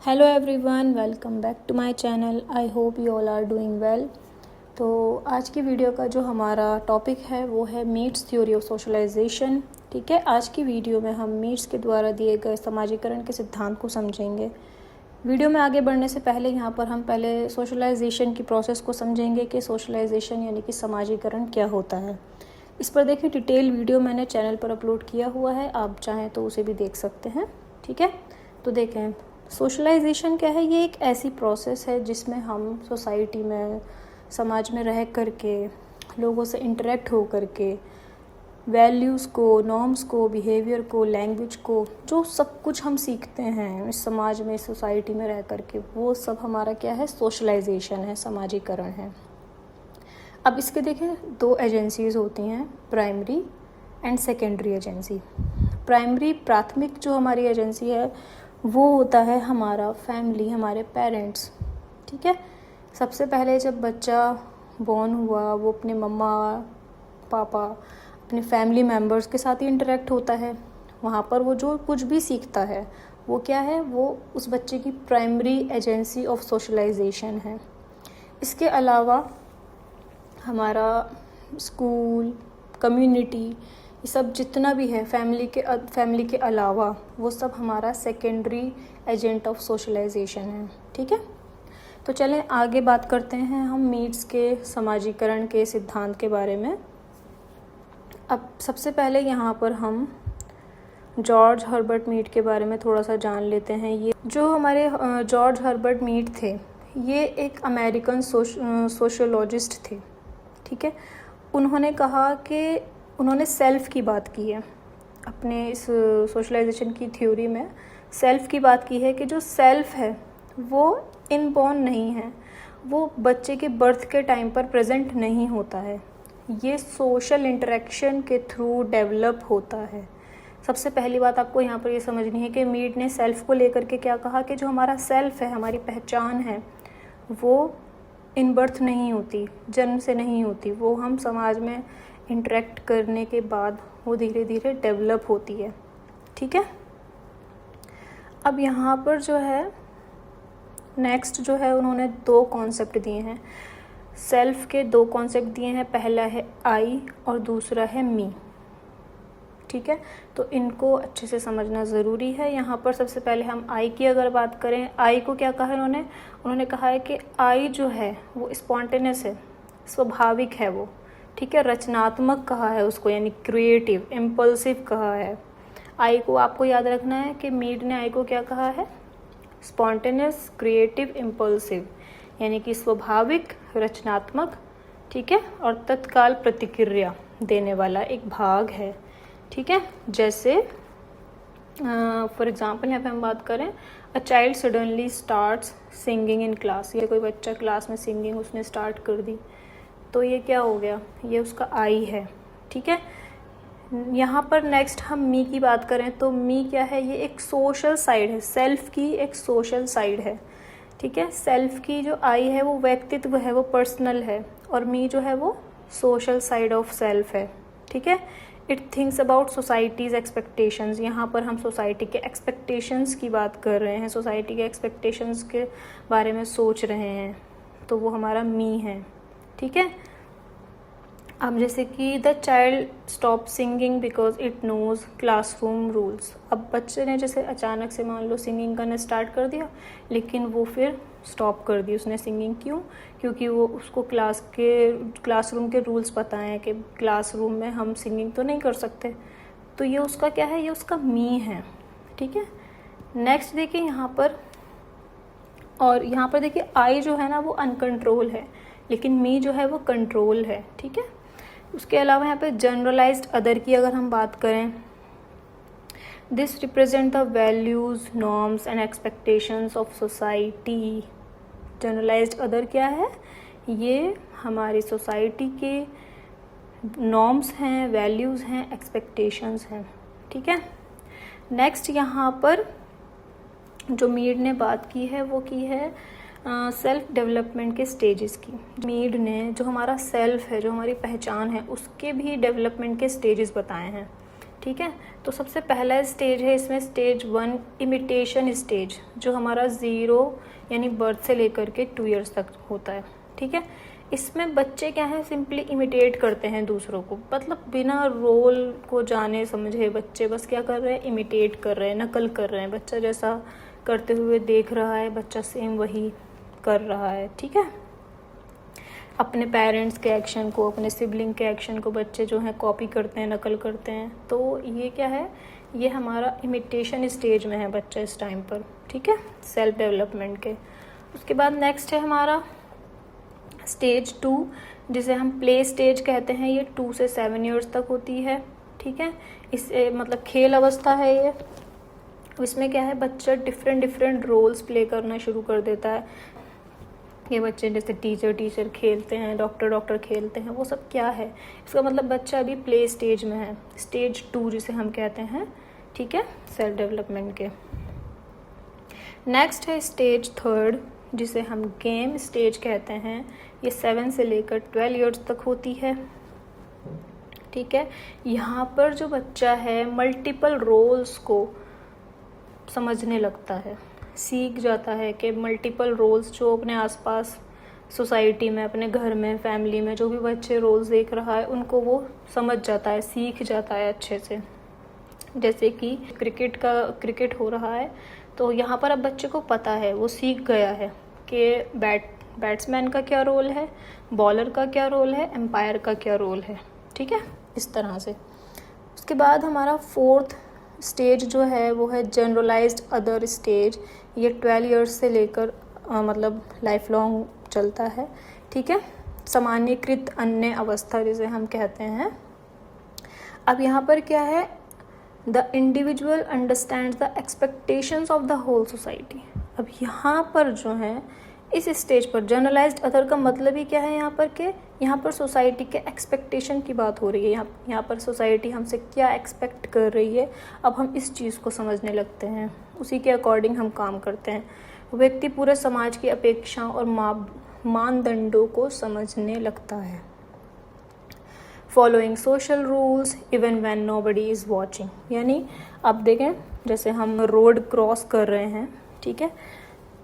Hello everyone, welcome back to my channel. I hope you all are doing well. तो आज की video का जो हमारा टॉपिक है वो है मीट्स थ्योरी ऑफ सोशलाइजेशन। ठीक है, आज की वीडियो में हम मीट्स के द्वारा दिए गए समाजीकरण के सिद्धांत को समझेंगे। वीडियो में आगे बढ़ने से पहले यहाँ पर हम पहले सोशलाइजेशन की प्रोसेस को समझेंगे कि सोशलाइजेशन यानी कि समाजीकरण क्या होता है। इस पर देखिए, डिटेल वीडियो मैंने चैनल पर अपलोड किया हुआ है, आप चाहें तो उसे भी देख सकते हैं। ठीक है, तो देखें सोशलाइजेशन क्या है। ये एक ऐसी प्रोसेस है जिसमें हम सोसाइटी में, समाज में रह करके, लोगों से इंटरेक्ट हो करके वैल्यूज़ को, नॉर्म्स को, बिहेवियर को, लैंग्वेज को, जो सब कुछ हम सीखते हैं इस समाज में, सोसाइटी में रह करके, वो सब हमारा क्या है, सोशलाइजेशन है, समाजीकरण है। अब इसके देखें, दो एजेंसीज होती हैं, primary and secondary agency. Primary, प्राथमिक जो हमारी एजेंसी है वो होता है हमारा फैमिली, हमारे पेरेंट्स। ठीक है, सबसे पहले जब बच्चा बॉर्न हुआ वो अपने मम्मा पापा, अपने फैमिली मेम्बर्स के साथ ही इंटरेक्ट होता है। वहाँ पर वो जो कुछ भी सीखता है वो क्या है, वो उस बच्चे की प्राइमरी एजेंसी ऑफ सोशलाइजेशन है। इसके अलावा हमारा स्कूल, कम्युनिटी, ये सब जितना भी है फैमिली के अलावा, वो सब हमारा सेकेंडरी एजेंट ऑफ सोशलाइजेशन है। ठीक है, तो चलें आगे बात करते हैं हम मीट्स के समाजीकरण के सिद्धांत के बारे में। अब सबसे पहले यहाँ पर हम जॉर्ज हर्बर्ट मीट के बारे में थोड़ा सा जान लेते हैं। ये जो हमारे जॉर्ज हर्बर्ट मीट थे, ये एक अमेरिकन सोशोलॉजिस्ट थे। ठीक है, उन्होंने कहा कि उन्होंने सेल्फ़ की बात की है अपने इस सोशलाइजेशन की थ्योरी में। सेल्फ़ की बात की है कि जो सेल्फ़ है वो इनबॉर्न नहीं है, वो बच्चे के बर्थ के टाइम पर प्रेजेंट नहीं होता है, ये सोशल इंटरेक्शन के थ्रू डेवलप होता है। सबसे पहली बात आपको यहाँ पर ये समझनी है कि मीट ने सेल्फ़ को लेकर के क्या कहा कि जो हमारा सेल्फ़ है, हमारी पहचान है, वो इन बर्थ नहीं होती, जन्म से नहीं होती, वो हम समाज में इंटरेक्ट करने के बाद वो धीरे धीरे डेवलप होती है। ठीक है, अब यहाँ पर जो है नेक्स्ट जो है, उन्होंने दो कॉन्सेप्ट दिए हैं, सेल्फ के दो कॉन्सेप्ट दिए हैं। पहला है आई और दूसरा है मी। ठीक है, तो इनको अच्छे से समझना ज़रूरी है। यहाँ पर सबसे पहले हम आई की अगर बात करें, आई को क्या कहा उन्होंने कहा है कि आई जो है वो स्पॉन्टेनियस है, स्वाभाविक है वो। ठीक है, रचनात्मक कहा है उसको, यानी क्रिएटिव, इम्पल्सिव कहा है। आई को आपको याद रखना है कि मीट ने आई को क्या कहा है, स्पॉन्टेनियस, क्रिएटिव, इम्पल्सिव, यानी कि स्वाभाविक, रचनात्मक। ठीक है, और तत्काल प्रतिक्रिया देने वाला एक भाग है। ठीक है, जैसे फॉर एग्जाम्पल यहाँ पे हम बात करें, a child suddenly starts singing in class. ये कोई बच्चा क्लास में सिंगिंग उसने स्टार्ट कर दी, तो ये क्या हो गया, ये उसका आई है। ठीक है, यहाँ पर नेक्स्ट हम मी की बात करें तो मी क्या है, ये एक सोशल साइड है, सेल्फ की एक सोशल साइड है। ठीक है, सेल्फ की जो आई है वो व्यक्तित्व है, वो पर्सनल है, और मी जो है वो सोशल साइड ऑफ सेल्फ है। ठीक है, it thinks about societies expectations. यहाँ पर हम सोसाइटी के एक्सपेक्टेशंस की बात कर रहे हैं, सोसाइटी के एक्सपेक्टेशंस के बारे में सोच रहे हैं, तो वो हमारा मी है। ठीक है, अब जैसे कि the child stop singing because it knows classroom rules. अब बच्चे ने जैसे अचानक से मान लो सिंगिंग करना स्टार्ट कर दिया, लेकिन वो फिर स्टॉप कर दी उसने सिंगिंग। क्यों? क्योंकि वो उसको क्लासरूम के रूल्स पता हैं कि क्लासरूम में हम सिंगिंग तो नहीं कर सकते। तो ये उसका क्या है, ये उसका मी है। ठीक है, नेक्स्ट देखिए यहाँ पर, और यहाँ पर देखिए आई जो है ना वो अनकंट्रोल है, लेकिन मी जो है वो कंट्रोल है। ठीक है, उसके अलावा यहाँ पे जनरलाइज्ड अदर की अगर हम बात करें, this represent the values, norms and expectations of society. Generalized other क्या है, ये हमारी सोसाइटी के नॉर्म्स हैं, वैल्यूज़ हैं, एक्सपेक्टेशंस हैं। ठीक है, नेक्स्ट यहाँ पर जो मीड ने बात की है वो की है सेल्फ डेवलपमेंट के स्टेजेस की। मीड ने जो हमारा सेल्फ है, जो हमारी पहचान है, उसके भी डेवलपमेंट के स्टेजेस बताए हैं। ठीक है। तो सबसे पहला स्टेज है इसमें स्टेज 1 इमिटेशन स्टेज, जो हमारा 0 यानी बर्थ से लेकर के 2 इयर्स तक होता है, ठीक है। इसमें बच्चे क्या है, सिंपली इमिटेट करते हैं दूसरों को, मतलब बिना रोल को जाने समझे बच्चे बस क्या कर रहे हैं, इमिटेट कर रहे हैं, नकल कर रहे हैं। बच्चा जैसा करते हुए देख रहा है, बच्चा सेम वही कर रहा है, ठीक है। अपने पेरेंट्स के एक्शन को, अपने सिबलिंग के एक्शन को बच्चे जो हैं कॉपी करते हैं, नकल करते हैं। तो ये क्या है, ये हमारा इमिटेशन स्टेज में है बच्चा इस टाइम पर, ठीक है, सेल्फ डेवलपमेंट के। उसके बाद नेक्स्ट है हमारा स्टेज 2, जिसे हम प्ले स्टेज कहते हैं। ये 2 से 7 इयर्स तक होती है, ठीक है। इसे मतलब खेल अवस्था है ये। इसमें क्या है, बच्चा डिफरेंट रोल्स प्ले करना शुरू कर देता है। ये बच्चे जैसे टीचर खेलते हैं, डॉक्टर खेलते हैं, वो सब क्या है, इसका मतलब बच्चा अभी प्ले स्टेज में है, स्टेज 2 जिसे हम कहते हैं, ठीक है, सेल्फ डेवलपमेंट के। नेक्स्ट है स्टेज 3, जिसे हम गेम स्टेज कहते हैं। ये 7 से लेकर 12 इयर्स तक होती है, ठीक है। यहाँ पर जो बच्चा है मल्टीपल रोल्स को समझने लगता है, सीख जाता है कि मल्टीपल रोल्स जो अपने आसपास सोसाइटी में, अपने घर में, फैमिली में जो भी बच्चे रोल्स देख रहा है उनको वो समझ जाता है, सीख जाता है अच्छे से। जैसे कि क्रिकेट हो रहा है, तो यहाँ पर अब बच्चे को पता है, वो सीख गया है कि बैट्समैन का क्या रोल है, बॉलर का क्या रोल है, एम्पायर का क्या रोल है, ठीक है, इस तरह से। उसके बाद हमारा 4th स्टेज जो है वो है जनरलाइज्ड अदर स्टेज। ये 12 इयर्स से लेकर मतलब लाइफ लॉन्ग चलता है, ठीक है, सामान्यीकृत अन्य अवस्था जिसे हम कहते हैं। अब यहाँ पर क्या है, the individual understands the expectations of the whole society. अब यहाँ पर जो है इस स्टेज पर जनरलाइज्ड अदर का मतलब ही क्या है, यहाँ पर के यहाँ पर सोसाइटी के एक्सपेक्टेशन की बात हो रही है। यहाँ पर सोसाइटी हमसे क्या एक्सपेक्ट कर रही है, अब हम इस चीज़ को समझने लगते हैं, उसी के अकॉर्डिंग हम काम करते हैं। व्यक्ति पूरे समाज की अपेक्षाओं और मानदंडों को समझने लगता है। Following social rules even when nobody is watching, यानी अब देखें जैसे हम रोड क्रॉस कर रहे हैं, ठीक है,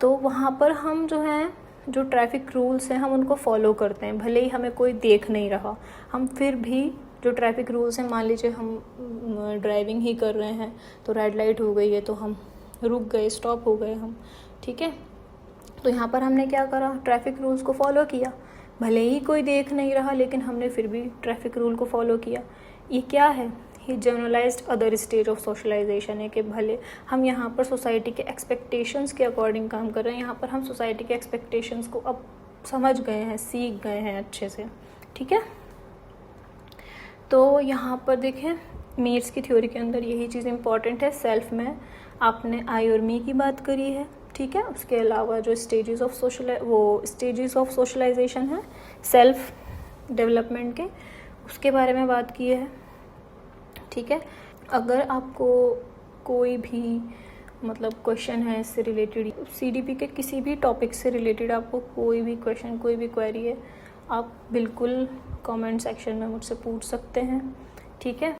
तो वहाँ पर हम जो हैं, जो ट्रैफिक रूल्स हैं हम उनको फॉलो करते हैं, भले ही हमें कोई देख नहीं रहा, हम फिर भी जो ट्रैफिक रूल्स हैं, मान लीजिए हम ड्राइविंग ही कर रहे हैं तो रेड लाइट हो गई है तो हम रुक गए, स्टॉप हो गए हम, ठीक है। तो यहाँ पर हमने क्या करा, ट्रैफिक रूल्स को फॉलो किया, भले ही कोई देख नहीं रहा लेकिन हमने फिर भी ट्रैफिक रूल को फॉलो किया। ये क्या है, ये generalized other stage of socialization है कि भले हम यहाँ पर सोसाइटी के एक्सपेक्टेशंस के अकॉर्डिंग काम कर रहे हैं, यहाँ पर हम सोसाइटी के एक्सपेक्टेशंस को अब समझ गए हैं, सीख गए हैं अच्छे से, ठीक है। तो यहाँ पर देखें मीट्स की थ्योरी के अंदर यही चीज़ इंपॉर्टेंट है। सेल्फ में आपने आई और मी की बात करी है, ठीक है। उसके अलावा जो स्टेजेस ऑफ सोशलाइजेशन है सेल्फ डेवलपमेंट के, उसके बारे में बात की है, ठीक है। अगर आपको कोई भी मतलब क्वेश्चन है इससे रिलेटेड, सीडीपी के किसी भी टॉपिक से रिलेटेड आपको कोई भी क्वेश्चन, कोई भी क्वेरी है, आप बिल्कुल कमेंट सेक्शन में मुझसे पूछ सकते हैं, ठीक है।